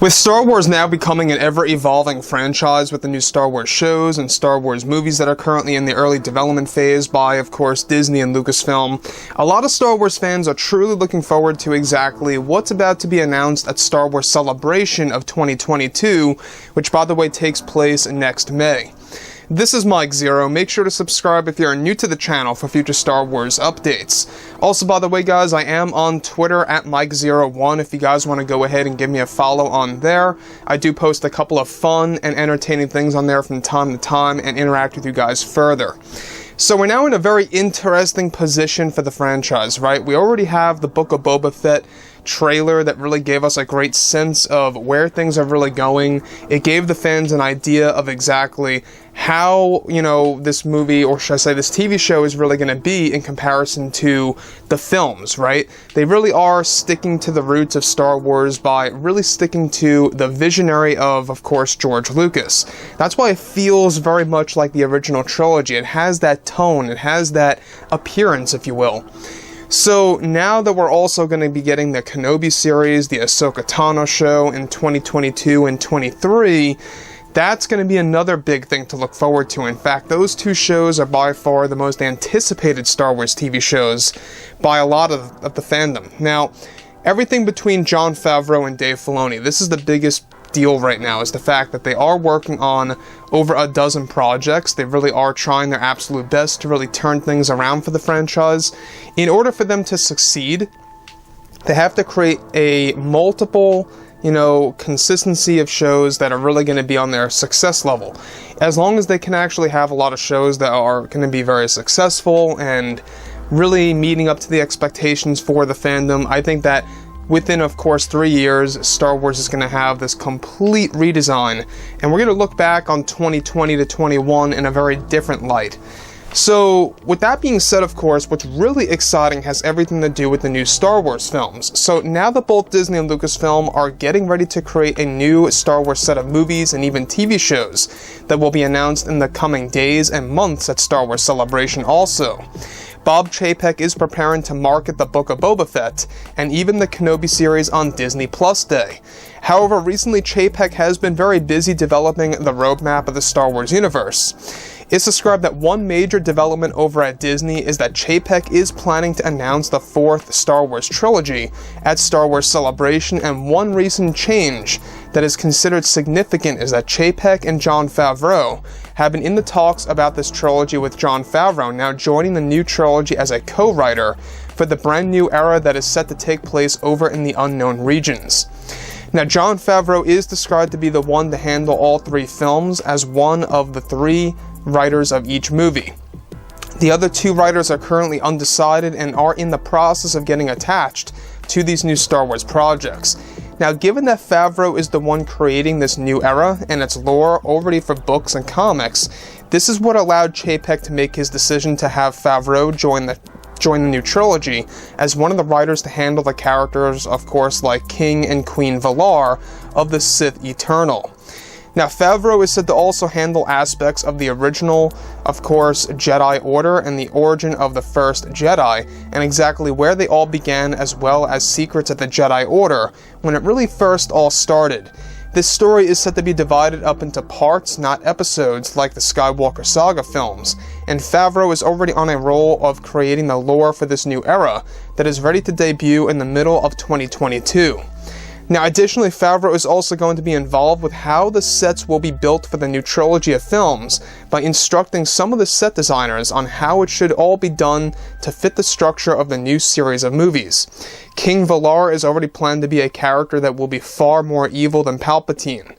With Star Wars now becoming an ever-evolving franchise with the new Star Wars shows and Star Wars movies that are currently in the early development phase by, of course, Disney and Lucasfilm, a lot of Star Wars fans are truly looking forward to exactly what's about to be announced at Star Wars Celebration of 2022, which, by the way, takes place next May. This is Mike Zero. Make sure to subscribe if you're new to the channel for future Star Wars updates. Also, by the way, guys, I am on Twitter at Mike01 if you guys want to go ahead and give me a follow on there. I do post a couple of fun and entertaining things on there from time to time and interact with you guys further. So we're now in a very interesting position for the franchise, right? We already have the Book of Boba Fett trailer that really gave us a great sense of where things are really going. It gave the fans an idea of exactly how, this movie, or should I say this TV show, is really going to be in comparison to the films, right? They really are sticking to the roots of Star Wars by really sticking to the visionary of course, George Lucas. That's why it feels very much like the original trilogy. It has that tone, it has that appearance, if you will. So now that we're also going to be getting the Kenobi series, the Ahsoka Tano show in 2022 and 23, that's going to be another big thing to look forward to. In fact, those two shows are by far the most anticipated Star Wars TV shows by a lot of the fandom. Now, everything between Jon Favreau and Dave Filoni, this is the biggest deal right now, is the fact that they are working on over a dozen projects. They really are trying their absolute best to really turn things around for the franchise. In order for them to succeed, they have to create a multiple, consistency of shows that are really going to be on their success level. As long as they can actually have a lot of shows that are going to be very successful and really meeting up to the expectations for the fandom, I think that within, of course, 3 years, Star Wars is going to have this complete redesign, and we're going to look back on 2020 to 21 in a very different light. So, with that being said, of course, what's really exciting has everything to do with the new Star Wars films. So now that both Disney and Lucasfilm are getting ready to create a new Star Wars set of movies and even TV shows that will be announced in the coming days and months at Star Wars Celebration also. Bob Chapek is preparing to market the Book of Boba Fett and even the Kenobi series on Disney Plus Day. However, recently Chapek has been very busy developing the roadmap of the Star Wars universe. It's described that one major development over at Disney is that Chapek is planning to announce the 4th Star Wars trilogy at Star Wars Celebration, and one recent change that is considered significant is that Chapek and Jon Favreau have been in the talks about this trilogy, with Jon Favreau now joining the new trilogy as a co-writer for the brand new era that is set to take place over in the unknown regions. Now, Jon Favreau is described to be the one to handle all 3 films as one of the 3 writers of each movie. The other 2 writers are currently undecided and are in the process of getting attached to these new Star Wars projects. Now, given that Favreau is the one creating this new era and its lore already for books and comics, this is what allowed Chapek to make his decision to have Favreau join the new trilogy as one of the writers to handle the characters, of course, like King and Queen Valar of the Sith Eternal. Now, Favreau is said to also handle aspects of the original, of course, Jedi Order and the origin of the first Jedi, and exactly where they all began, as well as secrets of the Jedi Order when it really first all started. This story is said to be divided up into parts, not episodes, like the Skywalker Saga films, and Favreau is already on a roll of creating the lore for this new era that is ready to debut in the middle of 2022. Now, additionally, Favreau is also going to be involved with how the sets will be built for the new trilogy of films by instructing some of the set designers on how it should all be done to fit the structure of the new series of movies. King Valar is already planned to be a character that will be far more evil than Palpatine.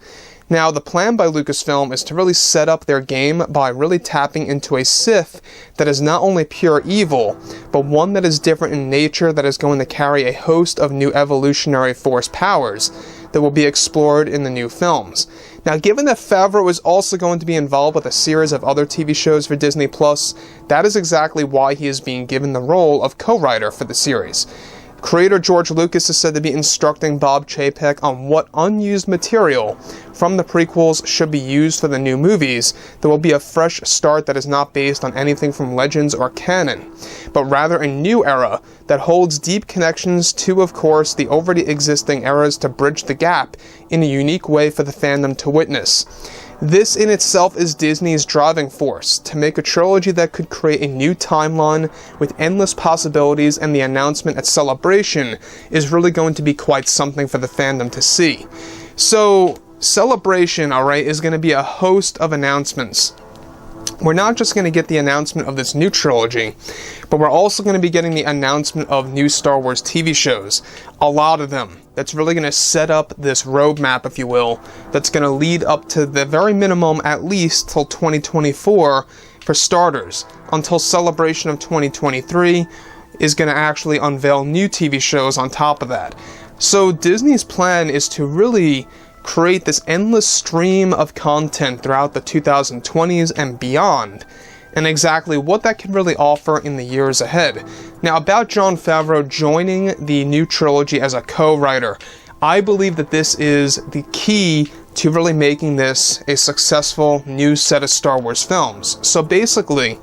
Now, the plan by Lucasfilm is to really set up their game by really tapping into a Sith that is not only pure evil, but one that is different in nature, that is going to carry a host of new evolutionary force powers that will be explored in the new films. Now, given that Favreau is also going to be involved with a series of other TV shows for Disney+, that is exactly why he is being given the role of co-writer for the series. Creator George Lucas is said to be instructing Bob Chapek on what unused material from the prequels should be used for the new movies. There will be a fresh start that is not based on anything from Legends or canon, but rather a new era that holds deep connections to, of course, the already existing eras to bridge the gap in a unique way for the fandom to witness. This in itself is Disney's driving force, to make a trilogy that could create a new timeline with endless possibilities, and the announcement at Celebration is really going to be quite something for the fandom to see. So, Celebration, alright, is going to be a host of announcements. We're not just going to get the announcement of this new trilogy, but we're also going to be getting the announcement of new Star Wars TV shows. A lot of them. That's really going to set up this roadmap, if you will, that's going to lead up to the very minimum, at least, till 2024, for starters, until Celebration of 2023 is going to actually unveil new TV shows on top of that. So Disney's plan is to really create this endless stream of content throughout the 2020s and beyond, and exactly what that can really offer in the years ahead. Now, about Jon Favreau joining the new trilogy as a co-writer, I believe that this is the key to really making this a successful new set of Star Wars films. So basically,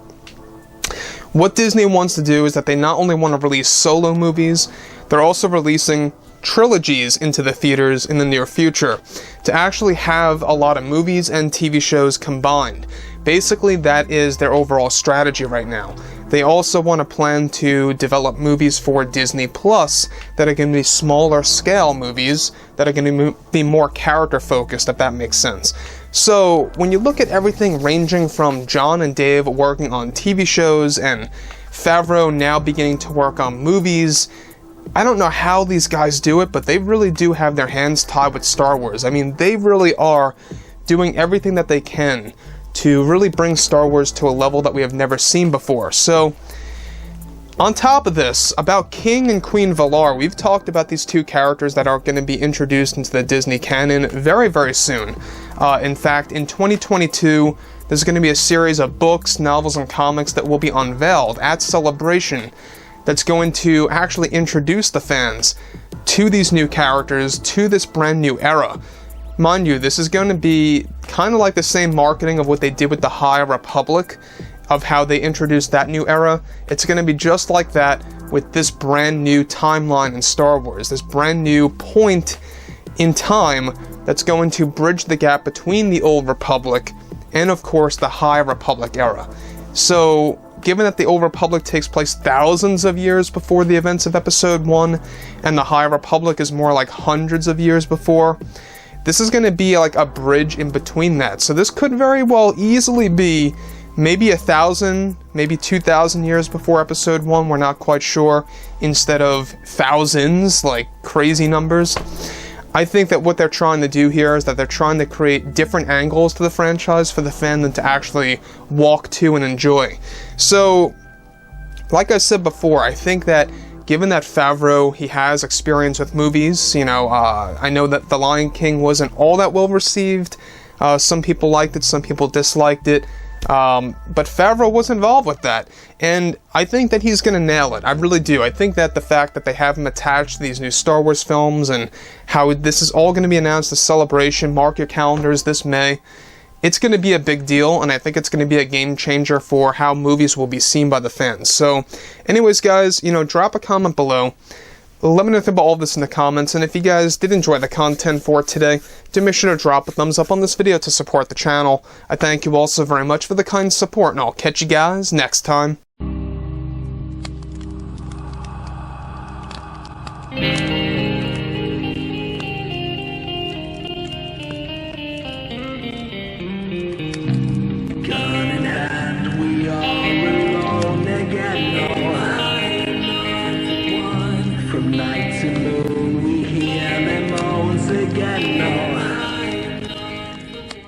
what Disney wants to do is that they not only want to release solo movies, they're also releasing trilogies into the theaters in the near future to actually have a lot of movies and TV shows combined. Basically, that is their overall strategy right now. They also want to plan to develop movies for Disney Plus that are going to be smaller scale movies that are going to be more character focused, if that makes sense. So when you look at everything ranging from Jon and Dave working on TV shows and Favreau now beginning to work on movies, I don't know how these guys do it, but they really do have their hands tied with Star Wars. I mean, they really are doing everything that they can to really bring Star Wars to a level that we have never seen before. So, on top of this, about King and Queen Valar, we've talked about these two characters that are going to be introduced into the Disney canon very, very soon. In fact, in 2022, there's going to be a series of books, novels, and comics that will be unveiled at Celebration that's going to actually introduce the fans to these new characters, to this brand new era. Mind you, this is going to be kind of like the same marketing of what they did with the High Republic, of how they introduced that new era. It's going to be just like that with this brand new timeline in Star Wars, this brand new point in time that's going to bridge the gap between the Old Republic and, of course, the High Republic era. So, given that the Old Republic takes place thousands of years before the events of Episode 1, and the High Republic is more like hundreds of years before, this is going to be like a bridge in between that. So this could very well easily be maybe 1,000, maybe 2,000 years before Episode 1, we're not quite sure, instead of thousands, like crazy numbers. I think that what they're trying to do here is that they're trying to create different angles to the franchise for the fandom to actually walk to and enjoy. So, like I said before, I think that given that Favreau, he has experience with movies, I know that The Lion King wasn't all that well received. Some people liked it, some people disliked it. But Favreau was involved with that, and I think that he's going to nail it. I really do. I think that the fact that they have him attached to these new Star Wars films and how this is all going to be announced as Celebration, mark your calendars this May, it's going to be a big deal, and I think it's going to be a game changer for how movies will be seen by the fans. So, anyways, guys, drop a comment below. Let me know about all of this in the comments, and if you guys did enjoy the content for today, do make sure to drop a thumbs up on this video to support the channel. I thank you all so very much for the kind support, and I'll catch you guys next time. Night.